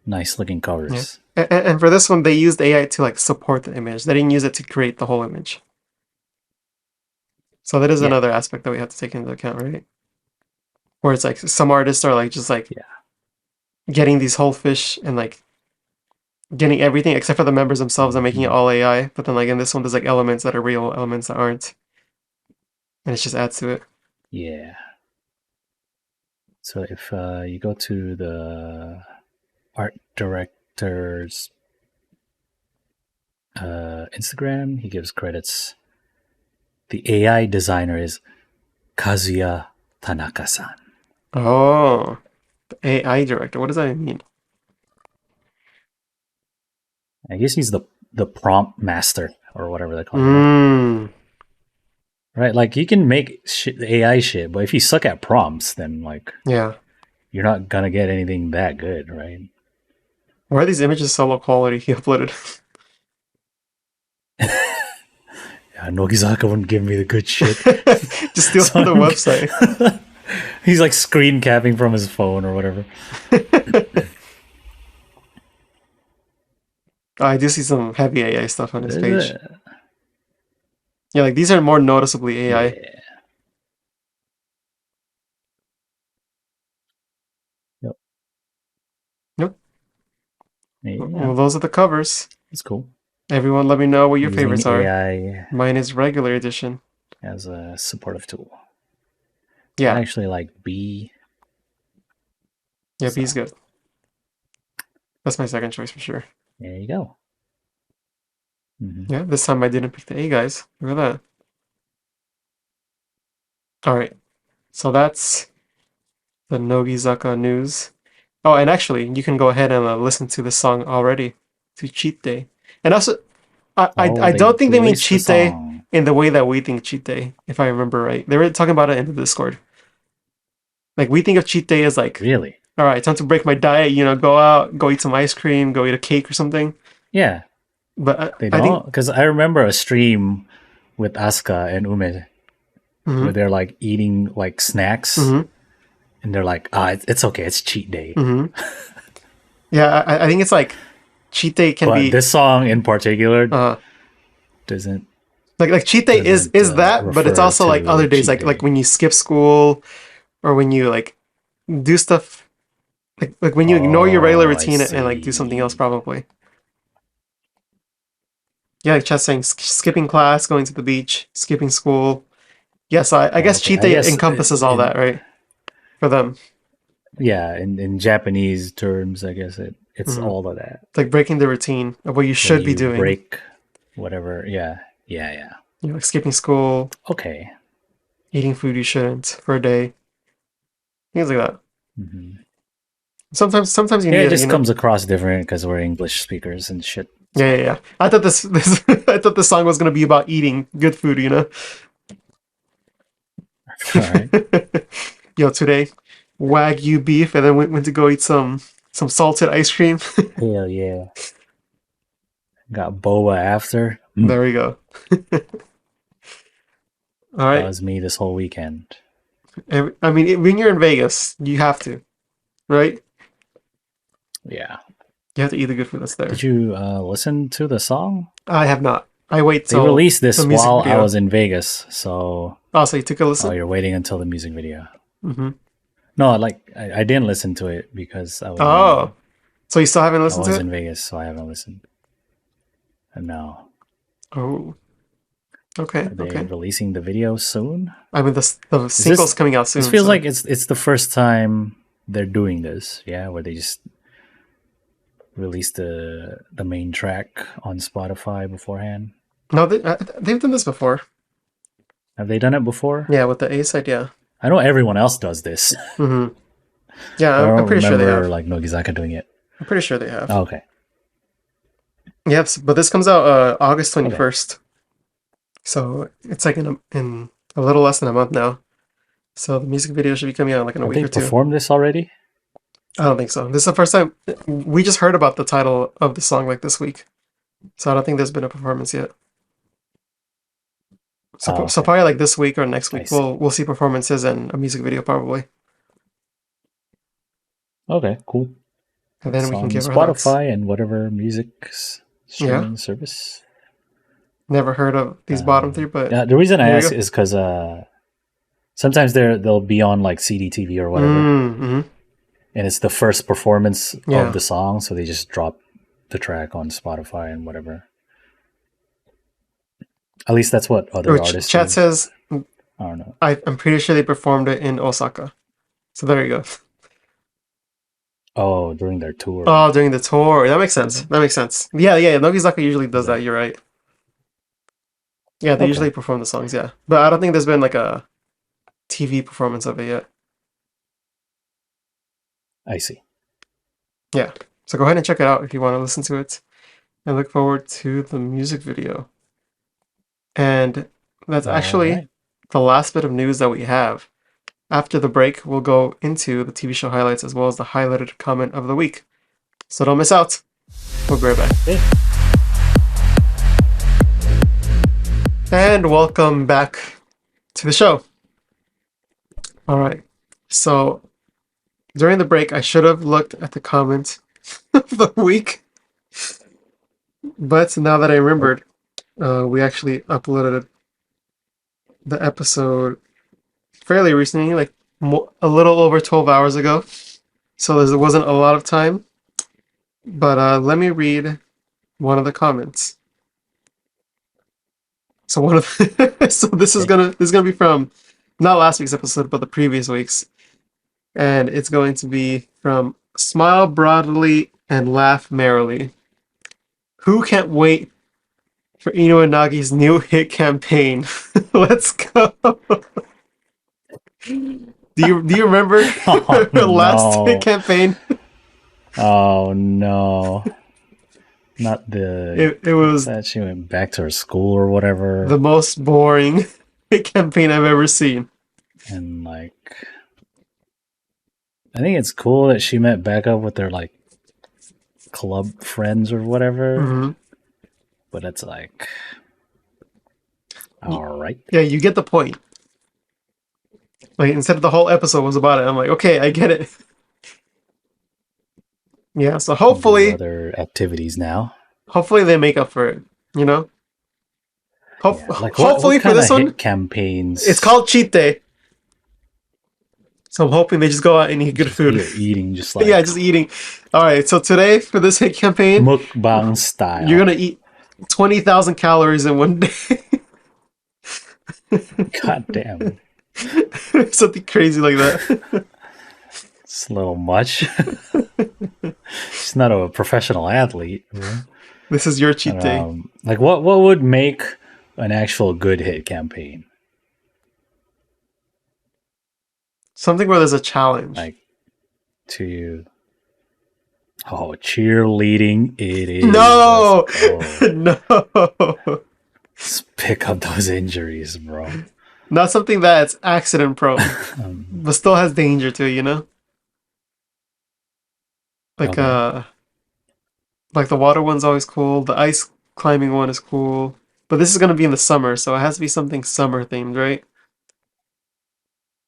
nice looking Yeah. covers. And for this one, they used AI to like support the image. They didn't use it to create the whole image. So that is Yeah. another aspect that we have to take into account, right? Where it's like some artists are like just like Yeah. getting these whole fish and like getting everything except for the members themselves and making it Mhm. all AI. But then like in this one, there's like elements that are real, elements that aren't, and it just adds to it. Yeah. So if you go to the art director's Instagram, he gives credits. The AI designer is Kazuya Tanaka-san. Oh, the AI director. What does that mean? I guess he's the prompt master or whatever they call it, right? Mm, Right, like you can make AI shit, but if you suck at prompts, then like yeah. you're not gonna get anything that good, right? Why are these images so low quality he uploaded? Yeah, Nogizaka wouldn't give me the good shit, Just steal so from the website. he's like screen capping from his phone or whatever. I do see some heavy AI stuff on his Is page. it? Yeah, like these are more noticeably AI. Yeah. Yep. Yep. Yeah. Well, those are the covers. It's cool. Everyone, let me know what your Using favorites are. AI Mine is regular edition. as a supportive tool. I Yeah, actually like B. yeah, So B's good. That's my second choice for sure. there you go. Mm-hmm. Yeah, this time I didn't pick the A guys. Look at that. All right, so that's the Nogizaka news. Oh, and actually, you can go ahead and listen to the song already, to Cheat Day. And also, Oh, I they don't think they mean released the Cheat Day song. in the way that we think Cheat Day, if I remember right. They were talking about it in the Discord. Like, we think of Cheat Day as like, Really? all right, time to break my diet, go out, go eat some ice cream, go eat a cake or something. Yeah, But they I think, don't. Because I remember a stream with Asuka and Ume hmm where they're like eating like snacks, hmm and they're like, "Ah, it's okay. It's cheat day." hmm yeah, I think it's like Cheat Day can But be, this song in particular uh, doesn't like cheat day doesn't is that, but it's refer also like to other days, cheat like day. when you skip school or when you like do stuff, like when you ignore your regular Oh, I routine and like do something else, see. probably. Yeah, like Chess saying skipping class, going to the beach, skipping school. Yes, I Oh, guess okay. cheat I day guess encompasses all that, in right? For them. yeah, in Japanese terms, I guess it's Hmm. all of that. It's like breaking the routine of what you When should be you doing. break whatever, yeah, yeah, yeah. Like skipping school, Okay. eating food you shouldn't for a day, things like that. Hmm. Sometimes you Yeah, need it it, just comes across different because we're English speakers and shit. Yeah, So, yeah, yeah. I thought this I thought the song was gonna be about eating good food. all right. Yo, today, Wagyu beef, and then went to go eat some salted ice cream. Hell yeah. Got boba after. There we go. All That right. was me this whole weekend. I mean, when you're in Vegas, you have to, right? Yeah. You have to eat the good food that's there. Did you listen to the song? I have not. I wait They till released the this music while I video. was in Vegas, so Oh, so you took a listen? you're waiting until the music video. Mm-hmm. No, like I didn't listen to it because Oh, so you still haven't I listened to was it? in Vegas, so I haven't listened. And no, Oh, okay, are they okay. releasing the video soon? I mean, the Is this single's coming out soon. this feels So. like it's the first time they're doing this, yeah, where they just release the main track on Spotify beforehand. No, they've done this before. Have they done it before? Yeah, with the A side, yeah. I know everyone else does this, Mm-hmm. Yeah, but I I'm don't pretty sure they remember have. like Nogizaka doing it. I'm pretty sure they have. Oh, okay, Yes, but this comes out August okay. 21st. So it's like in a little less than a month now. So the music video should be coming out like in a Have week they or two. performed this already? I don't think so. This is the first time we just heard about the title of the song like this week. So I don't think there's been a performance yet. Oh, So okay. probably like this week or next I week, see. we'll see performances and a music video probably, Okay, cool. and then It's we can on give our thoughts. Spotify and whatever music Yeah, streaming service. never heard of these bottom three, but Yeah, the reason I there ask you is because sometimes they'll be on like CDTV or go. whatever, Mm-hmm. and it's the first performance of Yeah, the song, so they just drop the track on Spotify and whatever. At least that's what other which artists chat use. says I don't know. I'm pretty sure they performed it in Osaka. So there you go. Oh, during their tour. Oh, during the tour. That makes sense. That makes sense. Yeah, yeah. Nogizaka usually Is does that. that You're right. Yeah, they okay? usually perform the songs. Yeah, but I don't think there's been like a TV performance of it yet. I see. Yeah. So go ahead and check it out if you want to listen to it. And look forward to the music video. And that's All actually right. the last bit of news that we have. After the break, we'll go into the TV show highlights as well as the highlighted comment of the week. So don't miss out. We'll be right back. Okay. And welcome back to the show. All right. So during the break, I should have looked at the comment of the week. But now that I Oh, remembered, we actually uploaded the episode fairly recently, like a little over 12 hours ago. So there wasn't a lot of time. But let me read one of the comments. So one of so okay. this is gonna be from not last week's episode, but the previous week's, and it's going to be from Smile Broadly and Laugh Merrily. Who can't wait for Ino and Nagi's new hit campaign? Let's go. Do you remember Oh her last hit no. campaign? Oh no. Not the It what's was that? She went back to her school or whatever, the most boring hit campaign I've ever seen. and like I think it's cool that she met back up with their like club friends or whatever. Hmm. But it's like, all right. Yeah, you get the point. Like instead of the whole episode was about it, I'm like, okay, I get it. Yeah, so Do hopefully, other activities now. hopefully they make up for it. You know, Yeah. Like what hopefully for kind this of one, hit it's campaigns called cheat day. So I'm hoping they just go out and eat good just food. you're eating just Yeah, like just eating. All right, so today for this hit campaign, mukbang you're style? gonna eat 20,000 calories in one day. God damn. Something crazy like that. It's a little much. She's not a professional athlete. This is your cheat day. Like what would make an actual good hit campaign? Something where there's a challenge. Like to cheerleading it is. No, Let's go. no, Let's pick up those injuries, bro. not something that's accident prone, Um, but still has danger to it. You know, like okay. like the water one's always cool. The ice climbing one is cool, but this is gonna be in the summer, so it has to be something summer themed, right?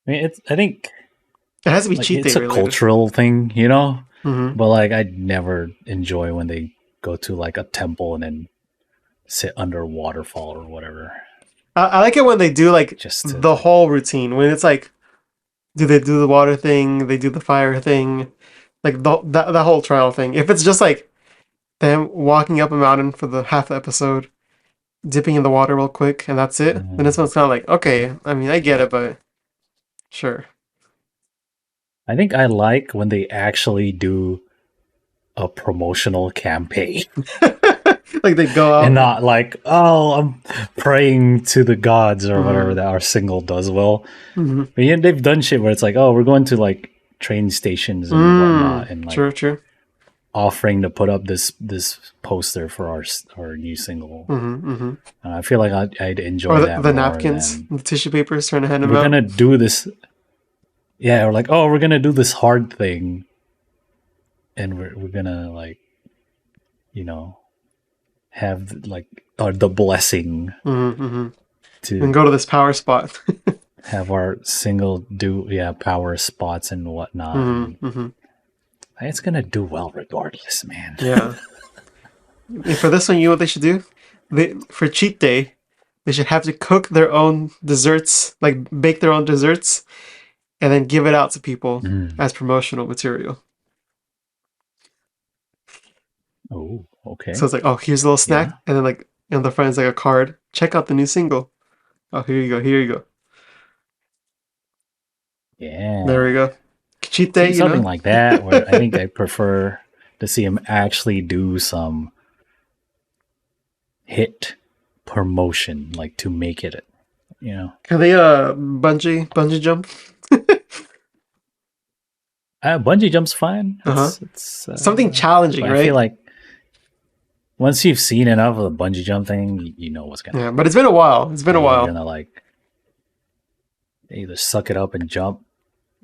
I mean, I think It has to be like cheat day it's a related. cultural thing, you know. Hmm. But like, I'd never enjoy when they go to like a temple and then sit under a waterfall or whatever. I like it when they do like Just to the whole routine. When it's like, do they do the water thing? They do the fire thing, like that whole trial thing. If it's just like them walking up a mountain for the half the episode, dipping in the water real quick, and that's it, then this one's kind of like, okay, I mean, I get it, but sure. I think I like when they actually do a promotional campaign Like they go and out. not like, oh, I'm praying to the gods or whatever Hmm. that our single does well. Hmm. But yeah, they've done shit where it's like, oh, we're going to like train stations and whatnot, and like True, true. offering to put up this poster for our new single. Hmm. And I feel like I'd Or enjoy that the more napkins, than the tissue papers, trying to hand them we're out. gonna do this. Yeah, or like, oh, we're gonna do this hard thing, and we're gonna like, you know, have like the blessing. Hmm. Hmm. and go to this power spot. have our power spots and whatnot. Mm-hmm. It's gonna do well regardless, man. Yeah. And for this one, you know what they should do? For cheat day, they should have to cook their own desserts, like bake their own desserts, and then give it out to people as promotional material. Oh, okay. So it's like, oh, here's a little snack, and then like, and the friend's like a card. Check out the new single. Oh, here you go. Here you go. Yeah. There we go. Cheat day, something like that. Where I think I prefer to see him actually do some hit promotion, like to make it. Can they bungee jump? Bungee jump's fine. It's something challenging, right? I feel like once you've seen enough of the bungee jump thing, you know what's gonna. Yeah, but it's been a while. It's been a while. You're gonna like either suck it up and jump,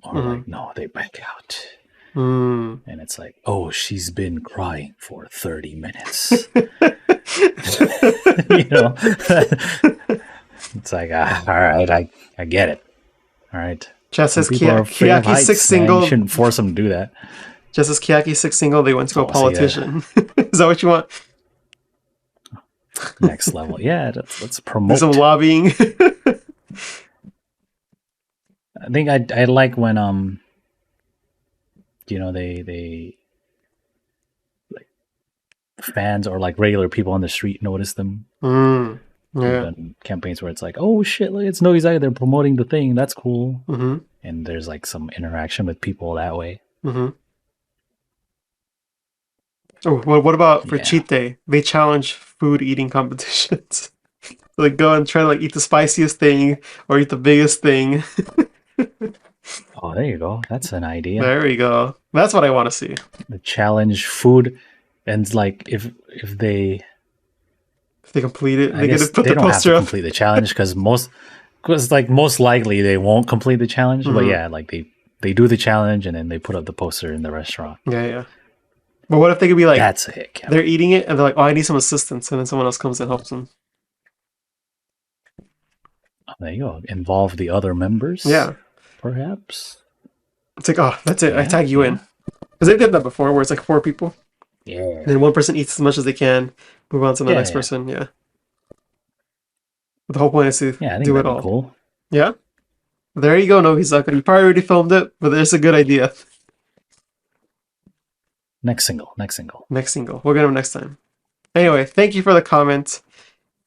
or like no, they back out. And it's like, oh, she's been crying for 30 minutes. It's like, all right, I get it. All right. Just as Kiyaki 6 single. Man, you shouldn't force them to do that. Just as Kiyaki 6 single, they went to a politician. Is that what you want? Next level. Yeah, let's promote. Some lobbying. I think I like when they like fans or like regular people on the street notice them. Yeah. Campaigns where it's like, oh shit, look, it's Nogi. They're promoting the thing. That's cool. And there's like some interaction with people that way. Oh, what about for cheat day? They challenge food eating competitions. Like go and try to like eat the spiciest thing or eat the biggest thing. Oh, there you go. That's an idea. There we go. That's what I want to see. The challenge food, and like if they complete it, they guess get to put they the don't have poster to up. complete the challenge because most likely they won't complete the challenge. But yeah, like they do the challenge and then they put up the poster in the restaurant. Yeah. But what if they could be like, that's a hit. They're eating it and they're like, oh, I need some assistance, and then someone else comes and helps them. There you go. Involve the other members. Yeah. Perhaps. It's like, oh, that's it. I tag you in. Because they did that before where it's like 4 people. Yeah. And then one person eats as much as they can, move on to the next person. Yeah. But the whole point is to do it all. Cool. Yeah. There you go, Nogizaka. You probably already filmed it, but it's a good idea. Next single. We'll get them next time. Anyway, thank you for the comment.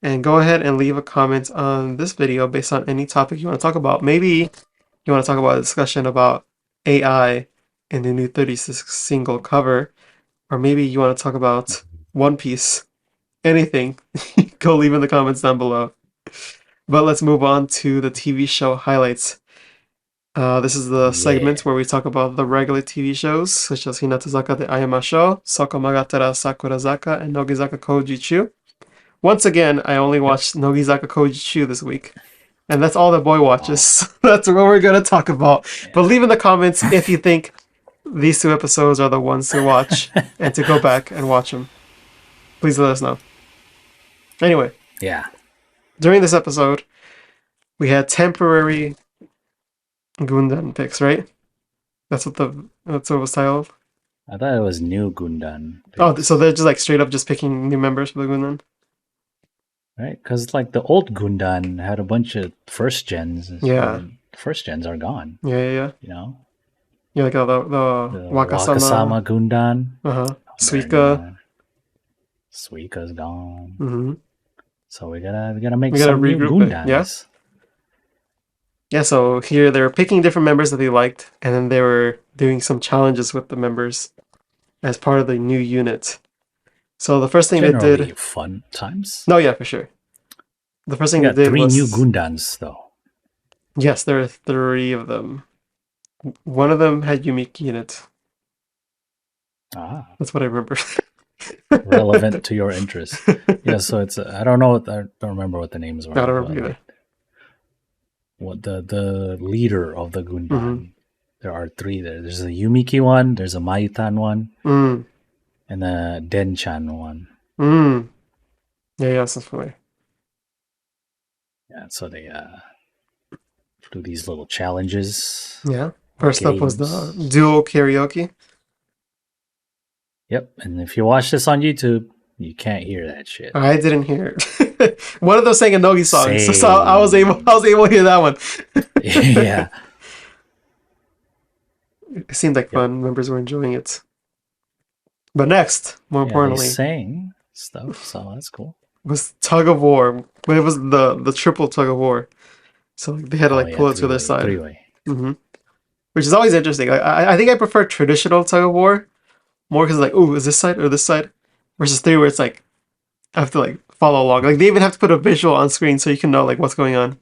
And go ahead and leave a comment on this video based on any topic you want to talk about. Maybe you want to talk about a discussion about AI in the new 36 single cover. Or maybe you want to talk about One Piece. Anything. Go leave in the comments down below. But let's move on to the TV show highlights. This is the segment where we talk about the regular TV shows, such as Hinatazaka de Ayamasho, Soko Magatara Sakurazaka, and Nogizaka Kojichu. Once again, I only watched Nogizaka Kojichu this week. And that's all the boy watches. That's what we're going to talk about. But leave in the comments if you think these 2 episodes are the ones to watch and to go back and watch them. Please let us know. Anyway. Yeah. During this episode, we had temporary Gundam picks, right? That's what it was titled? I thought it was new Gundam picks. Oh, so they're just like straight up just picking new members for the Gundam? Right, because like the old Gundam had a bunch of first gens. Yeah. First gens are gone. Yeah. You know? Yeah, like the Wakasama Gundam. Suika. Suika's gone. Mm-hmm. So we gotta make some new Gundams. Yeah. Yeah, so here they were picking different members that they liked, and then they were doing some challenges with the members as part of the new unit. So the first thing they did... fun times? No, yeah, for sure. The first thing they did 3 was... new Gundams, though. Yes, there are 3 of them. One of them had Yumiki in it. That's what I remember. Relevant to your interest. Yeah, so it's... I don't remember what the names were. I don't remember either. What the leader of the Gundam. There are 3 there. There's a Yumiki one, there's a Mayutan one, and a Denchan one. Yeah, sounds familiar. Yeah, so they do these little challenges. Yeah. Or First up was the games. duo karaoke. Yep, and if you watch this on YouTube, you can't hear that shit. I didn't hear it. One of them sang a Nogi song, so I was able to hear that one. Yeah. It seemed like Yep. fun. Members were enjoying it. But next, more Yeah, they importantly, sang stuff, so that's cool. was tug of war. But it was the triple tug of war. So like, they had to Oh like yeah, pull it to their side. three-way. Hmm. Which is always interesting. I think I prefer traditional tug of war more because like, oh, is this side or this side? Versus three where it's like I have to like follow along. Like they even have to put a visual on screen so you can know like what's going on.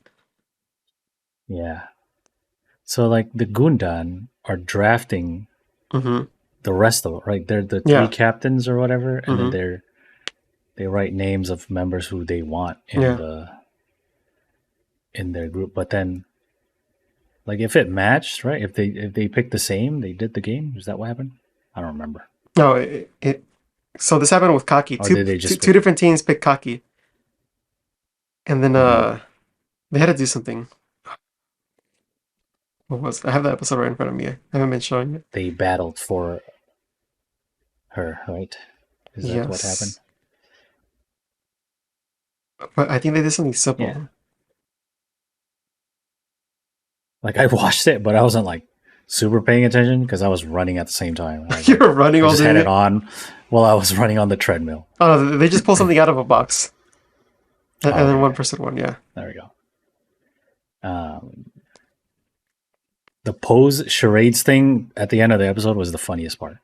Yeah. So like the Gundan are drafting Mm-hmm. the rest of it, right? They're the three Yeah. captains or whatever, and Mhm. then they write names of members who they want in Yeah. their group. But then, like, if it matched, right? If they picked the same, they did the game. Is that what happened? I don't remember. No, so this happened with Kaki. Or did they just Two different teams picked Kaki. And then Mhm. they had to do something. What was it? I have the episode right in front of me. I haven't been showing it. They battled for her, right? Is that what happened? Yes. But I think they did something simple. Yeah. Like I watched it, but I wasn't like super paying attention because I was running at the same time. You were running I all just had day. it on while I was running on the treadmill. Oh, no, they just pulled something out of a box. And then Okay. one person won, yeah. There we go. The pose charades thing at the end of the episode was the funniest part.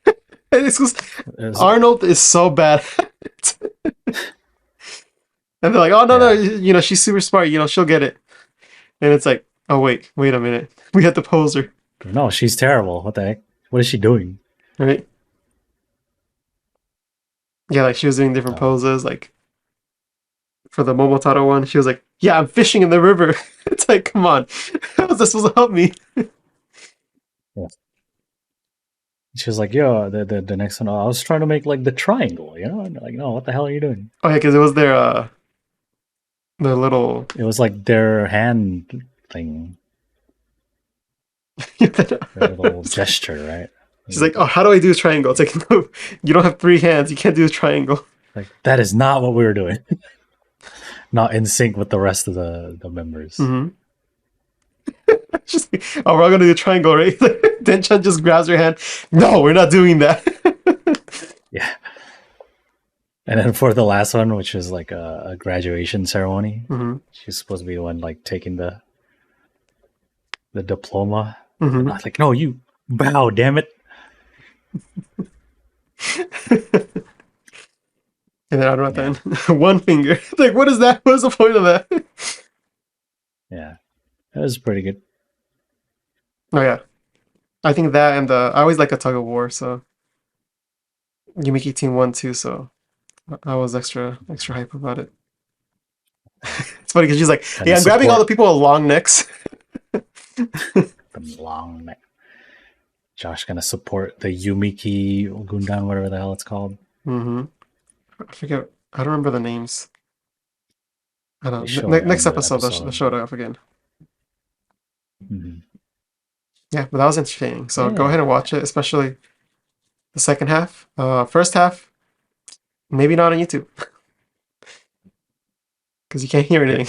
And it's just, It was- Arnold is so bad at it. And they're like, oh, no, Yeah. she's super smart. She'll get it. And it's like, oh, wait a minute. We had to pose her, No, she's terrible. What the heck? What is she doing? right? Yeah, like she was doing different Oh. poses. Like for the Momotaro one, she was like, yeah, I'm fishing in the river. It's like, come on. How is this supposed to help me? She was like, "Yo, the next one, I was trying to make like the triangle, you know?" And they're like, "No, what the hell are you doing?" Oh, yeah, because it was their little. It was like their hand thing, their little gesture, right? She's like, oh, how do I do a triangle? It's like, no, you don't have 3 hands. You can't do a triangle. Like that is not what we were doing. Not in sync with the rest of the members. Mm-hmm. She's like, oh, we're all gonna do a triangle, right? Denchan just grabs her hand. No, we're not doing that. Yeah. And then for the last one, which is like a graduation ceremony, Mm-hmm. she's supposed to be the one like taking the diploma. Mm-hmm. I was like, no, you bow, damn it. And then I don't know then one finger. Like, what is that? What is the point of that? Yeah. That was pretty good. Oh yeah, I think that and I always like a tug of war. So Yumiki team won too. So I was extra hype about it. It's funny because she's like, And "Yeah, I'm the grabbing all the support- people with long necks." the long neck. Josh gonna support the Yumiki Gundan, whatever the hell it's called. Mm-hmm. I forget. I don't remember the names. I don't They show know. it Next on the episode, they'll episode. show it off again. Mhm. Yeah, but that was entertaining. So go Yeah. ahead and watch it, especially the second half. First half, maybe not on YouTube because you can't hear anything.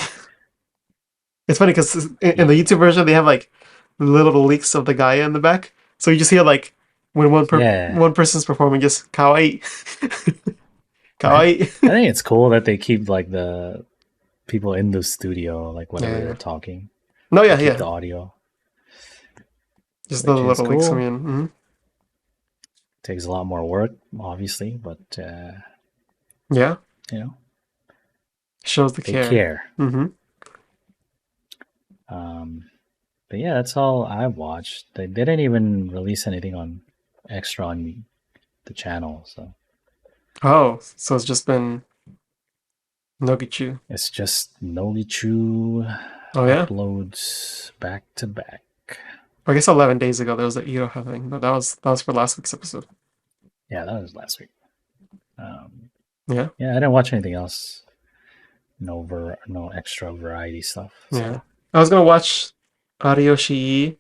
It's funny because in the YouTube version they have like little leaks of the Gaia in the back, so you just hear like when Yeah. one person's performing, just kawaii, kawaii. I think it's cool that they keep like the people in the studio, like whatever Yeah. they're talking. No, yeah, Keep yeah, the audio. just the which is little leaks. I cool. mean, mm-hmm. Takes a lot more work, obviously, but Yeah, you know, shows the they care. care. Mm-hmm. But yeah, that's all I watched. They didn't even release anything on extra on the channel, so Oh, so it's just been Nogichu. it's just Nogichu Oh yeah, uploads back to back. I guess 11 days ago there was the Iroha thing, but that was for last week's episode. Yeah, that was last week. Yeah. Yeah, I didn't watch anything else. no extra variety stuff. So. Yeah. I was gonna watch Ariyoshi,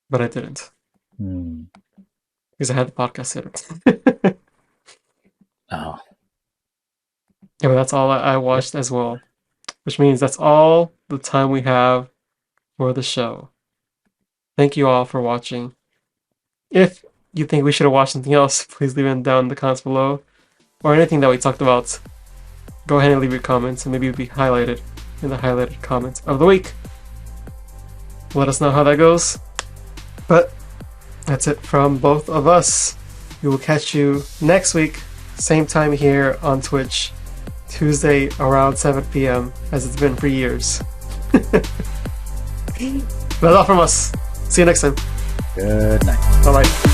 but I didn't. Because I had the podcast hit. Oh. Yeah, but that's all I watched as well. Which means that's all the time we have for the show. Thank you all for watching. If you think we should have watched something else, please leave it down in the comments below. Or anything that we talked about, go ahead and leave your comments and maybe it'll be highlighted in the highlighted comments of the week. Let us know how that goes. But that's it from both of us. We will catch you next week, same time here on Twitch, Tuesday around 7 p.m. as it's been for years. That's all from us. See you next time. Good night. Bye-bye.